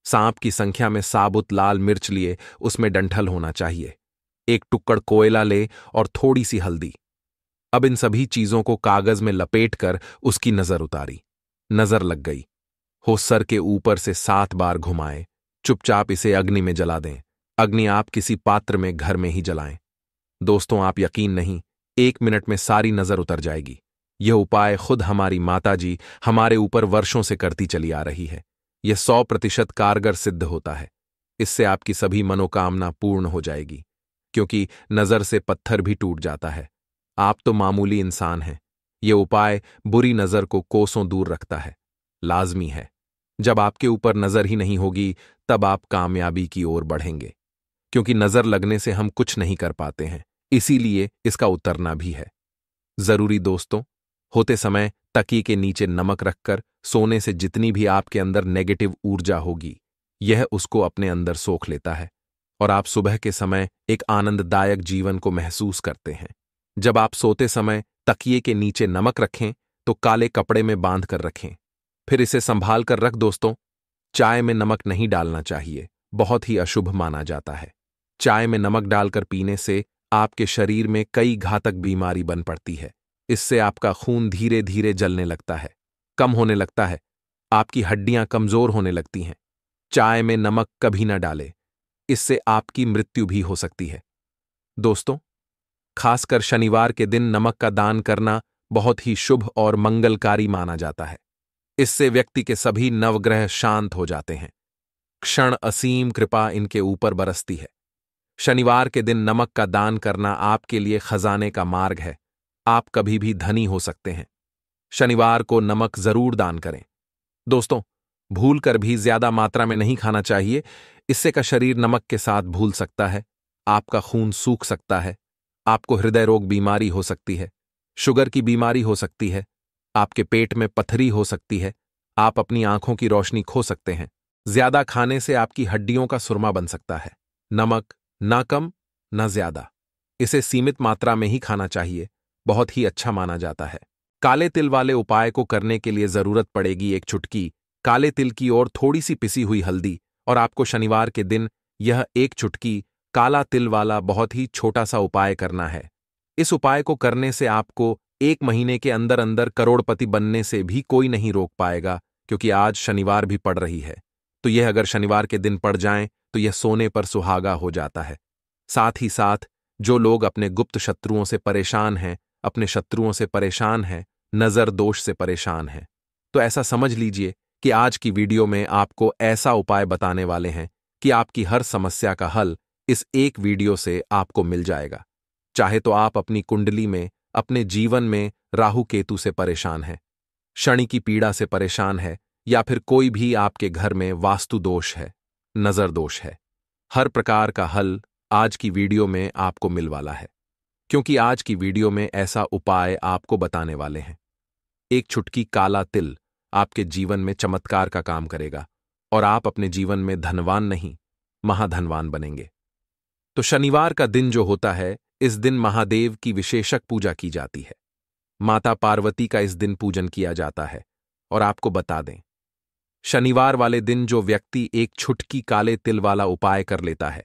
सांप की संख्या में साबुत लाल मिर्च लिए, उसमें डंठल होना चाहिए। 1 टुक्कड़ कोयला ले और थोड़ी सी हल्दी। अब इन सभी चीजों को कागज में लपेटकर उसकी नजर उतारी। नजर लग गई हो, सर के ऊपर से 7 बार घुमाएं। चुपचाप इसे अग्नि में जला दें। अग्नि आप किसी पात्र में घर में ही जलाएं। दोस्तों, आप यकीन नहीं, 1 मिनट में सारी नजर उतर जाएगी। यह उपाय खुद हमारी माताजी हमारे ऊपर वर्षों से करती चली आ रही है। यह 100% कारगर सिद्ध होता है। इससे आपकी सभी मनोकामना पूर्ण हो जाएगी, क्योंकि नजर से पत्थर भी टूट जाता है। आप तो मामूली इंसान हैं। यह उपाय बुरी नजर को कोसों दूर रखता है। लाजमी है। जब आपके ऊपर नजर ही नहीं होगी तब आप कामयाबी की ओर बढ़ेंगे, क्योंकि नजर लगने से हम कुछ नहीं कर पाते हैं, इसीलिए इसका उतरना भी है जरूरी। दोस्तों, होते समय तकिए के नीचे नमक रखकर सोने से जितनी भी आपके अंदर नेगेटिव ऊर्जा होगी, यह उसको अपने अंदर सोख लेता है और आप सुबह के समय एक आनंददायक जीवन को महसूस करते हैं। जब आप सोते समय तकिए के नीचे नमक रखें तो काले कपड़े में बांध कर रखें, फिर इसे संभाल कर रख। दोस्तों, चाय में नमक नहीं डालना चाहिए, बहुत ही अशुभ माना जाता है। चाय में नमक डालकर पीने से आपके शरीर में कई घातक बीमारी बन पड़ती है। इससे आपका खून धीरे धीरे जलने लगता है, कम होने लगता है, आपकी हड्डियां कमजोर होने लगती हैं। चाय में नमक कभी न डालें, इससे आपकी मृत्यु भी हो सकती है। दोस्तों, खासकर शनिवार के दिन नमक का दान करना बहुत ही शुभ और मंगलकारी माना जाता है। इससे व्यक्ति के सभी नवग्रह शांत हो जाते हैं। क्षण असीम कृपा इनके ऊपर बरसती है। शनिवार के दिन नमक का दान करना आपके लिए खजाने का मार्ग है। आप कभी भी धनी हो सकते हैं। शनिवार को नमक जरूर दान करें। दोस्तों, भूल कर भी ज्यादा मात्रा में नहीं खाना चाहिए, इससे का शरीर नमक के साथ भूल सकता है, आपका खून सूख सकता है, आपको हृदय रोग बीमारी हो सकती है, शुगर की बीमारी हो सकती है, आपके पेट में पथरी हो सकती है, आप अपनी आंखों की रोशनी खो सकते हैं। ज्यादा खाने से आपकी हड्डियों का सुरमा बन सकता है। नमक ना कम ना ज्यादा, इसे सीमित मात्रा में ही खाना चाहिए, बहुत ही अच्छा माना जाता है। काले तिल वाले उपाय को करने के लिए जरूरत पड़ेगी 1 चुटकी काले तिल की और थोड़ी सी पिसी हुई हल्दी, और आपको शनिवार के दिन यह 1 चुटकी काला तिल वाला बहुत ही छोटा सा उपाय करना है। इस उपाय को करने से आपको 1 महीने के अंदर अंदर करोड़पति बनने से भी कोई नहीं रोक पाएगा, क्योंकि आज शनिवार भी पड़ रही है। तो यह अगर शनिवार के दिन पड़ जाएं तो यह सोने पर सुहागा हो जाता है। साथ ही साथ जो लोग अपने गुप्त शत्रुओं से परेशान हैं, अपने शत्रुओं से परेशान हैं, नजर दोष से परेशान हैं, तो ऐसा समझ लीजिए कि आज की वीडियो में आपको ऐसा उपाय बताने वाले हैं कि आपकी हर समस्या का हल इस एक वीडियो से आपको मिल जाएगा। चाहे तो आप अपनी कुंडली में, अपने जीवन में राहु केतु से परेशान हैं, शनि की पीड़ा से परेशान है, या फिर कोई भी आपके घर में वास्तु दोष है, नजर दोष है, हर प्रकार का हल आज की वीडियो में आपको मिल वाला है, क्योंकि आज की वीडियो में ऐसा उपाय आपको बताने वाले हैं। 1 चुटकी काला तिल आपके जीवन में चमत्कार का काम करेगा और आप अपने जीवन में धनवान नहीं, महाधनवान बनेंगे। तो शनिवार का दिन जो होता है, इस दिन महादेव की विशेषक पूजा की जाती है। माता पार्वती का इस दिन पूजन किया जाता है। और आपको बता दें, शनिवार वाले दिन जो व्यक्ति 1 चुटकी काले तिल वाला उपाय कर लेता है,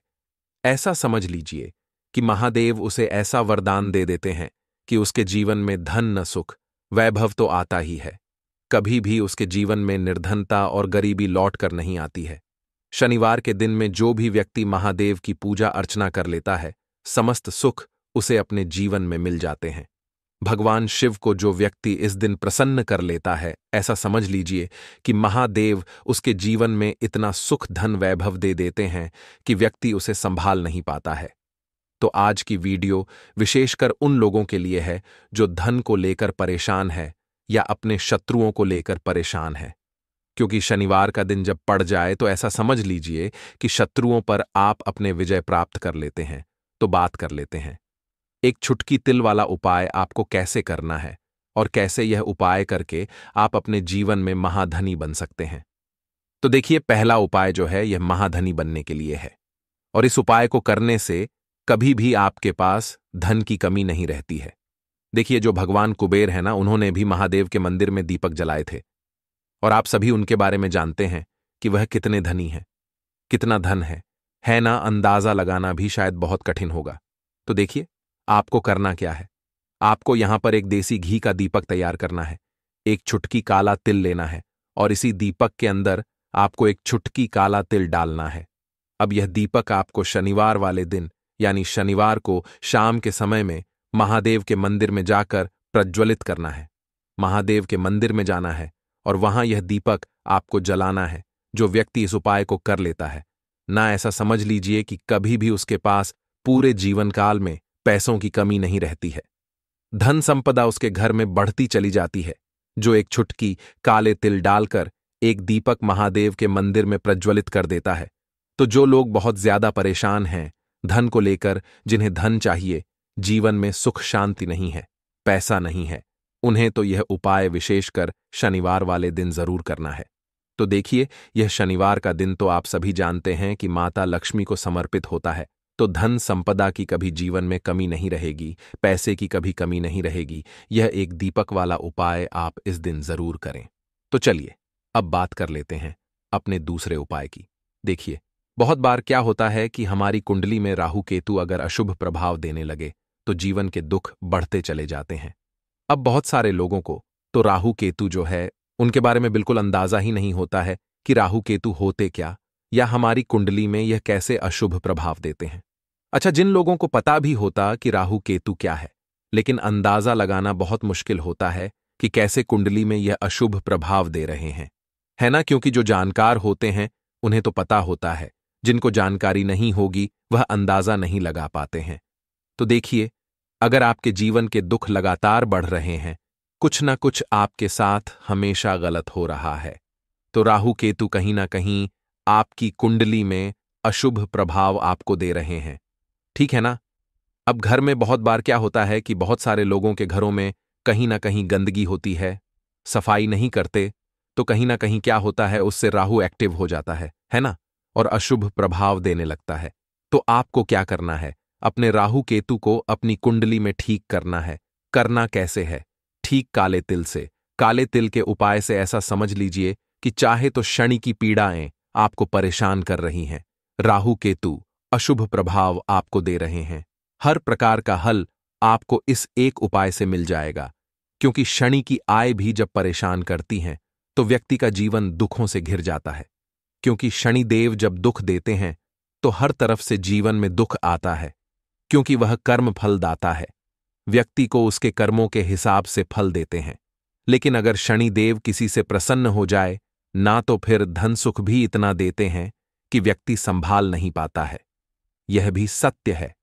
ऐसा समझ लीजिए कि महादेव उसे ऐसा वरदान दे देते हैं कि उसके जीवन में धन न सुख, वैभव तो आता ही है, कभी भी उसके जीवन में निर्धनता और गरीबी लौट कर नहीं आती है। शनिवार के दिन में जो भी व्यक्ति महादेव की पूजा अर्चना कर लेता है, समस्त सुख उसे अपने जीवन में मिल जाते हैं। भगवान शिव को जो व्यक्ति इस दिन प्रसन्न कर लेता है, ऐसा समझ लीजिए कि महादेव उसके जीवन में इतना सुख धन वैभव दे देते हैं कि व्यक्ति उसे संभाल नहीं पाता है। तो आज की वीडियो विशेषकर उन लोगों के लिए है जो धन को लेकर परेशान है या अपने शत्रुओं को लेकर परेशान है। क्योंकि शनिवार का दिन जब पड़ जाए तो ऐसा समझ लीजिए कि शत्रुओं पर आप अपने विजय प्राप्त कर लेते हैं। तो बात कर लेते हैं एक छुटकी तिल वाला उपाय आपको कैसे करना है और कैसे यह उपाय करके आप अपने जीवन में महाधनी बन सकते हैं। तो देखिए, पहला उपाय जो है यह महाधनी बनने के लिए है और इस उपाय को करने से कभी भी आपके पास धन की कमी नहीं रहती है। देखिए, जो भगवान कुबेर है ना, उन्होंने भी महादेव के मंदिर में दीपक जलाए थे और आप सभी उनके बारे में जानते हैं कि वह कितने धनी हैं, कितना धन है ना। अंदाजा लगाना भी शायद बहुत कठिन होगा। तो देखिए, आपको करना क्या है। आपको यहां पर एक देसी घी का दीपक तैयार करना है, एक चुटकी काला तिल लेना है और इसी दीपक के अंदर आपको एक चुटकी काला तिल डालना है। अब यह दीपक आपको शनिवार वाले दिन यानी शनिवार को शाम के समय में महादेव के मंदिर में जाकर प्रज्वलित करना है। महादेव के मंदिर में जाना है और वहां यह दीपक आपको जलाना है। जो व्यक्ति इस उपाय को कर लेता है ना, ऐसा समझ लीजिए कि कभी भी उसके पास पूरे जीवन काल में पैसों की कमी नहीं रहती है। धन संपदा उसके घर में बढ़ती चली जाती है। जो एक चुटकी काले तिल डालकर एक दीपक महादेव के मंदिर में प्रज्वलित कर देता है, तो जो लोग बहुत ज्यादा परेशान हैं धन को लेकर, जिन्हें धन चाहिए, जीवन में सुख शांति नहीं है, पैसा नहीं है, उन्हें तो यह उपाय विशेषकर शनिवार वाले दिन जरूर करना है। तो देखिए, यह शनिवार का दिन तो आप सभी जानते हैं कि माता लक्ष्मी को समर्पित होता है। तो धन संपदा की कभी जीवन में कमी नहीं रहेगी, पैसे की कभी कमी नहीं रहेगी। यह एक दीपक वाला उपाय आप इस दिन जरूर करें। तो चलिए अब बात कर लेते हैं अपने दूसरे उपाय की। देखिए, बहुत बार क्या होता है कि हमारी कुंडली में राहु केतु अगर अशुभ प्रभाव देने लगे तो जीवन के दुख बढ़ते चले जाते हैं। अब बहुत सारे लोगों को तो राहु केतु जो है उनके बारे में बिल्कुल अंदाजा ही नहीं होता है कि राहु केतु होते क्या या हमारी कुंडली में यह कैसे अशुभ प्रभाव देते हैं। अच्छा, जिन लोगों को पता भी होता कि राहु केतु क्या है, लेकिन अंदाजा लगाना बहुत मुश्किल होता है कि कैसे कुंडली में यह अशुभ प्रभाव दे रहे हैं, है ना। क्योंकि जो जानकार होते हैं उन्हें तो पता होता है, जिनको जानकारी नहीं होगी वह अंदाजा नहीं लगा पाते हैं। तो देखिए, अगर आपके जीवन के दुख लगातार बढ़ रहे हैं, कुछ ना कुछ आपके साथ हमेशा गलत हो रहा है, तो राहु केतु कहीं ना कहीं आपकी कुंडली में अशुभ प्रभाव आपको दे रहे हैं, ठीक है ना। अब घर में बहुत बार क्या होता है कि बहुत सारे लोगों के घरों में कहीं ना कहीं गंदगी होती है, सफाई नहीं करते, तो कहीं ना कहीं क्या होता है, उससे राहु एक्टिव हो जाता है ना, और अशुभ प्रभाव देने लगता है। तो आपको क्या करना है, अपने राहु केतु को अपनी कुंडली में ठीक करना है। करना कैसे है? ठीक काले तिल से। काले तिल के उपाय से ऐसा समझ लीजिए कि चाहे तो शनि की पीड़ाएं आपको परेशान कर रही हैं, राहु केतु अशुभ प्रभाव आपको दे रहे हैं, हर प्रकार का हल आपको इस एक उपाय से मिल जाएगा। क्योंकि शनि की आय भी जब परेशान करती हैं तो व्यक्ति का जीवन दुखों से घिर जाता है। क्योंकि शनि देव जब दुख देते हैं तो हर तरफ से जीवन में दुख आता है, क्योंकि वह कर्म फल दाता है, व्यक्ति को उसके कर्मों के हिसाब से फल देते हैं। लेकिन अगर शनि देव किसी से प्रसन्न हो जाए ना, तो फिर धन सुख भी इतना देते हैं कि व्यक्ति संभाल नहीं पाता है। यह भी सत्य है।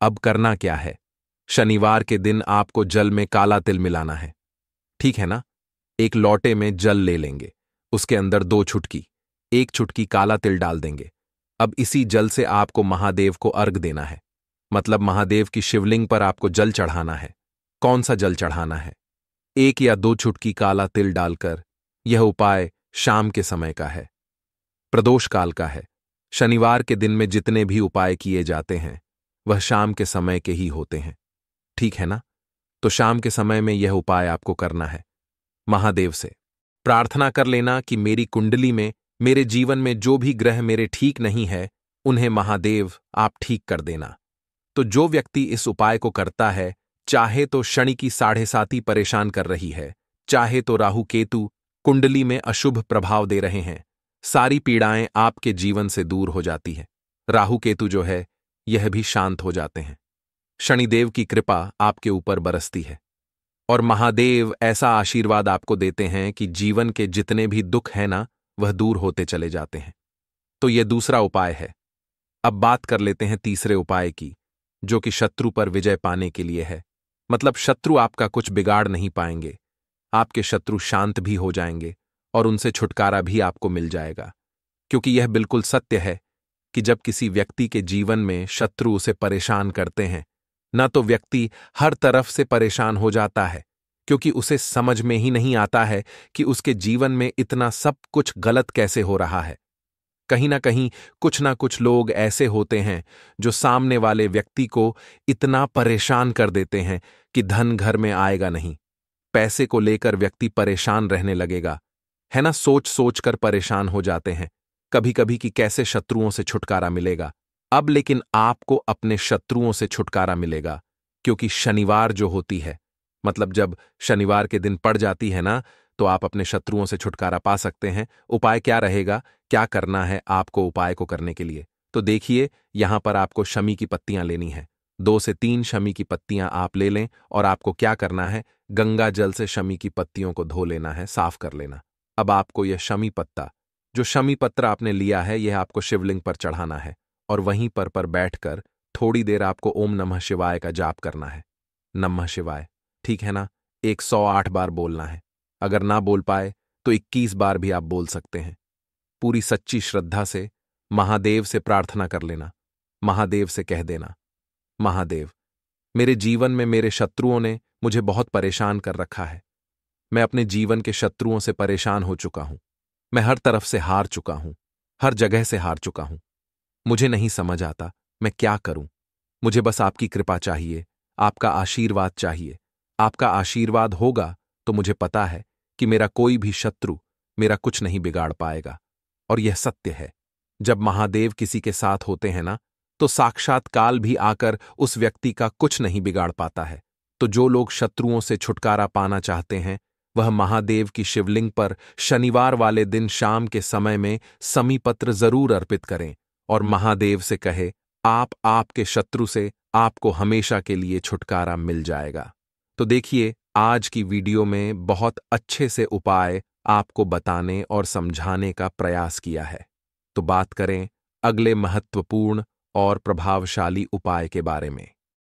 अब करना क्या है? शनिवार के दिन आपको जल में काला तिल मिलाना है, ठीक है ना। एक लोटे में जल ले लेंगे, उसके अंदर 2 चुटकी, 1 चुटकी काला तिल डाल देंगे। अब इसी जल से आपको महादेव को अर्घ देना है, मतलब महादेव की शिवलिंग पर आपको जल चढ़ाना है। कौन सा जल चढ़ाना है? 1 या 2 चुटकी काला तिल डालकर। यह उपाय शाम के समय का है, प्रदोष काल का है। शनिवार के दिन में जितने भी उपाय किए जाते हैं वह शाम के समय के ही होते हैं, ठीक है ना। तो शाम के समय में यह उपाय आपको करना है। महादेव से प्रार्थना कर लेना कि मेरी कुंडली में, मेरे जीवन में जो भी ग्रह मेरे ठीक नहीं है उन्हें महादेव आप ठीक कर देना। तो जो व्यक्ति इस उपाय को करता है, चाहे तो शनि की 7.5 परेशान कर रही है, चाहे तो राहु केतु कुंडली में अशुभ प्रभाव दे रहे हैं, सारी पीड़ाएं आपके जीवन से दूर हो जाती हैं। राहु केतु जो है यह भी शांत हो जाते हैं। शनिदेव की कृपा आपके ऊपर बरसती है और महादेव ऐसा आशीर्वाद आपको देते हैं कि जीवन के जितने भी दुख हैं ना, वह दूर होते चले जाते हैं। तो यह दूसरा उपाय है। अब बात कर लेते हैं तीसरे उपाय की। जो कि शत्रु पर विजय पाने के लिए है। मतलब शत्रु आपका कुछ बिगाड़ नहीं पाएंगे। आपके शत्रु शांत भी हो जाएंगे और उनसे छुटकारा भी आपको मिल जाएगा। क्योंकि यह बिल्कुल सत्य है कि जब किसी व्यक्ति के जीवन में शत्रु उसे परेशान करते हैं, न तो व्यक्ति हर तरफ से परेशान हो जाता है, क्योंकि उसे समझ में ही नहीं आता है कि उसके जीवन में इतना सब कुछ गलत कैसे हो रहा है। कहीं ना कहीं कुछ ना कुछ लोग ऐसे होते हैं जो सामने वाले व्यक्ति को इतना परेशान कर देते हैं कि धन घर में आएगा नहीं। पैसे को लेकर व्यक्ति परेशान रहने लगेगा, है ना। सोच सोच कर परेशान हो जाते हैं कभी कभी कि कैसे शत्रुओं से छुटकारा मिलेगा। अब लेकिन आपको अपने शत्रुओं से छुटकारा मिलेगा, क्योंकि शनिवार जो होती है, मतलब जब शनिवार के दिन पड़ जाती है ना, तो आप अपने शत्रुओं से छुटकारा पा सकते हैं। उपाय क्या रहेगा, क्या करना है आपको उपाय को करने के लिए? तो देखिए, यहां पर आपको शमी की पत्तियां लेनी है। 2 से 3 शमी की पत्तियां आप ले लें और आपको क्या करना है, गंगा जल से शमी की पत्तियों को धो लेना है, साफ कर लेना। अब आपको यह शमी पत्ता, जो शमी पत्र आपने लिया है, यह आपको शिवलिंग पर चढ़ाना है और वहीं पर बैठकर थोड़ी देर आपको ओम नमः शिवाय का जाप करना है। नमः शिवाय, ठीक है ना? 108 बार बोलना है। अगर ना बोल पाए तो 21 बार भी आप बोल सकते हैं। पूरी सच्ची श्रद्धा से महादेव से प्रार्थना कर लेना। महादेव से कह देना, महादेव, मेरे जीवन में मेरे शत्रुओं ने मुझे बहुत परेशान कर रखा है। मैं अपने जीवन के शत्रुओं से परेशान हो चुका हूं। मैं हर तरफ से हार चुका हूं, हर जगह से हार चुका हूं। मुझे नहीं समझ आता मैं क्या करूं। मुझे बस आपकी कृपा चाहिए, आपका आशीर्वाद चाहिए। आपका आशीर्वाद होगा तो मुझे पता है कि मेरा कोई भी शत्रु मेरा कुछ नहीं बिगाड़ पाएगा। और यह सत्य है, जब महादेव किसी के साथ होते हैं ना, तो साक्षात काल भी आकर उस व्यक्ति का कुछ नहीं बिगाड़ पाता है। तो जो लोग शत्रुओं से छुटकारा पाना चाहते हैं, वह महादेव की शिवलिंग पर शनिवार वाले दिन शाम के समय में समी पत्र जरूर अर्पित करें और महादेव से कहे, आपके शत्रु से आपको हमेशा के लिए छुटकारा मिल जाएगा। तो देखिए, आज की वीडियो में बहुत अच्छे से उपाय आपको बताने और समझाने का प्रयास किया है। तो बात करें अगले महत्वपूर्ण और प्रभावशाली उपाय के बारे में।